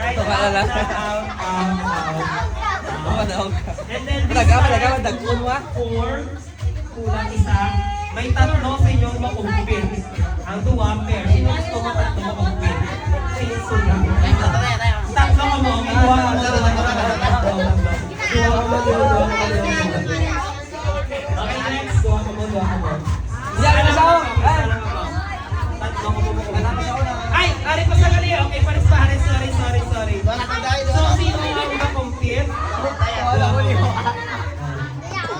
Right, Wala lang. out. And then this Malaga, time, dagkun mo. 4, kulang isa. May tatlo sa inyong makumpit. Ang duwa, pair. Sino gusto mo tatlo makumpit? Sino? Tatlo ka mo. May duwa ka mo. Okay, next. Duwa ka mo. Yan, masaw. Tatlo ka mo makumpit. Ay! Ari pa sa gali. Okay, pares. Sorry. So, sino ang makumpit?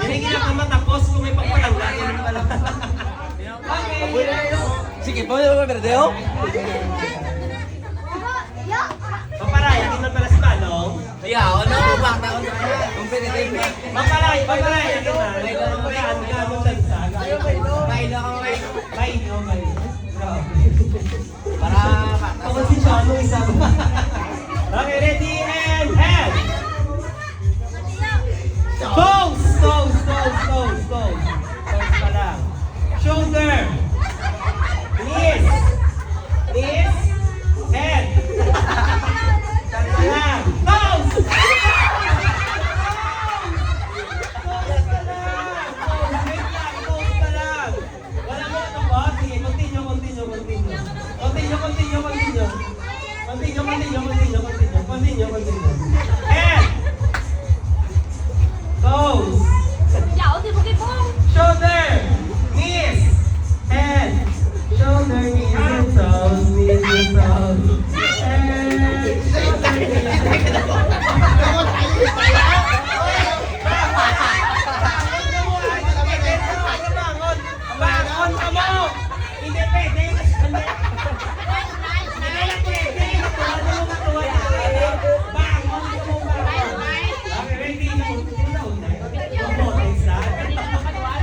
Hindi na matapos kung may pagpalangga. Okay. Sige, pwede mo berdeo? Paparay, hindi man pala sa tanong. Yeah, ano? Bakit ako na? Competitive. Paparay, hindi na. Papayan ka mo sa isa. May no. Para Ako si Shano isa. Okay, ready and head. Pose. Pose pa lang. Shoulder. Knees. Head. Lang. Pose. Pose pa lang. Wala mo ito ba? Sige, continue. Head. Toes. Shoulder. Knees. Head. Shoulder, knees, and toes. Knees and toes. Head. Shoulder, knees, and toes. Bangon ka mo! Hindi pwede! Bangon ka mo! Okay, ready?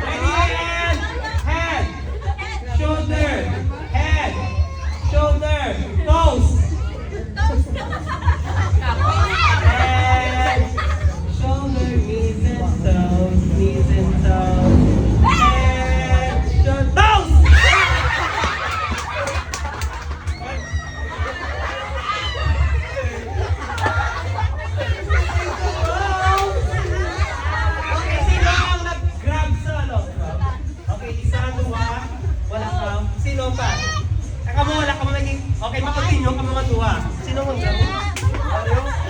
Ready and head! Shoulder! Toes! Head! Shoulder, knees and toes. Head! Shoulder, toes! Okay, sino ang nag-grab sa ano? Okay, isa, dua, wala ka. Sino pa? Wala ka mo naging... Okay, makontinue ka mga dua. Sino ang grab?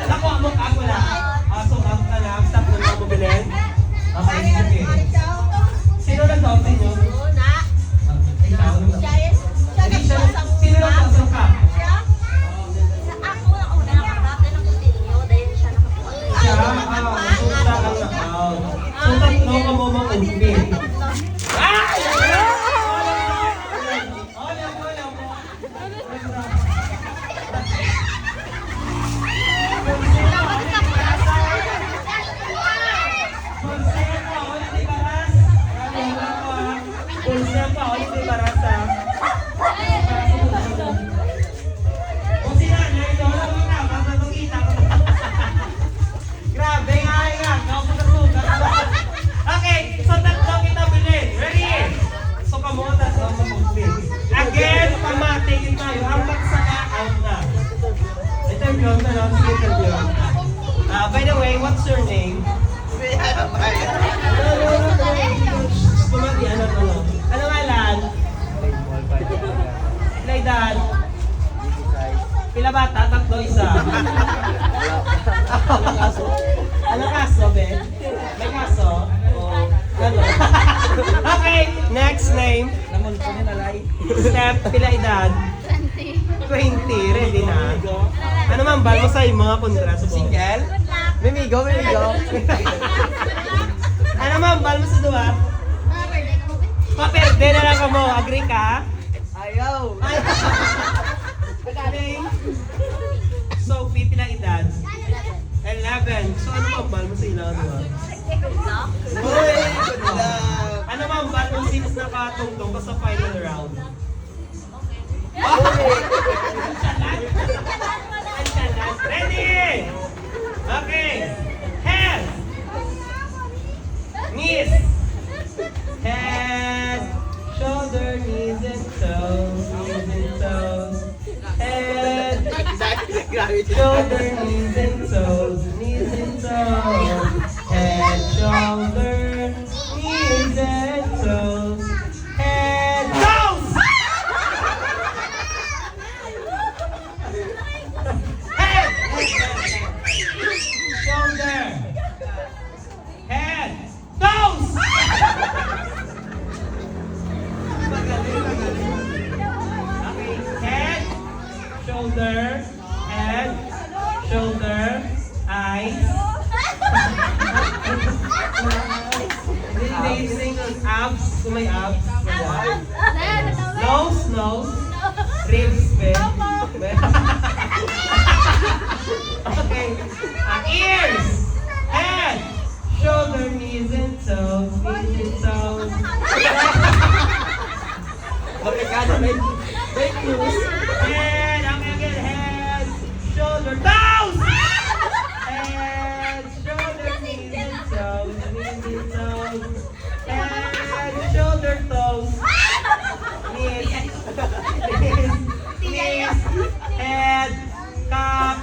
Nakuha mo ka, wala. So, ka lang, stop mo na mobilin. Okay, sige. Sino nag-grab sa inyo? Ikaw, sino nag-grab ka? Siya, so siya ang nakaw. So, tatlo ka mo makumpit. Grabe nga. Okay, so tatlo kita bilhin. Ready? So kamotas ang makumpit. Again, pamatigin tayo. Ang magsaka out na. Interview na lang. Interview. By the way, what's your name? Pumati, ano? Anong alan? Pila edad? Pila bata? Tatlo, isa. Ano kaso, Ben? May kaso? O, gano'n. Okay, next name. Namun po niya nalay. Step, pila edad? 20. Ready na? Ano man, bal mo sa mga kontra sa Single? Mimigo. Ano man, bal mo sa duwa? Paperde na lang ka mo. Agree ka? Ayaw. Okay. Sophie, pila edad? 11. So ano man, bal mo sa ilang duwa? Ano man, bal mo since nakatungtong ka sa final round? Ready? Okay. Head. Knees. Head. Shoulder, knees and toes. Head. Shoulder, knees and toes, knees and toes. Head, shoulder, knees and toes. Head, toes! Head! Shoulder. Head. Toes! Okay, head, shoulder, head, shoulder, eyes. Hindi single abs, kung may abs. Nose, nose, ribs, okay, ears, head, shoulder, knees and toes, knees and toes. Fake news. Head, okay again, head, shoulder, toes! Head, shoulder, knees and toes, knees and toes. Head, shoulder, toes. Knees, knees, head, cup.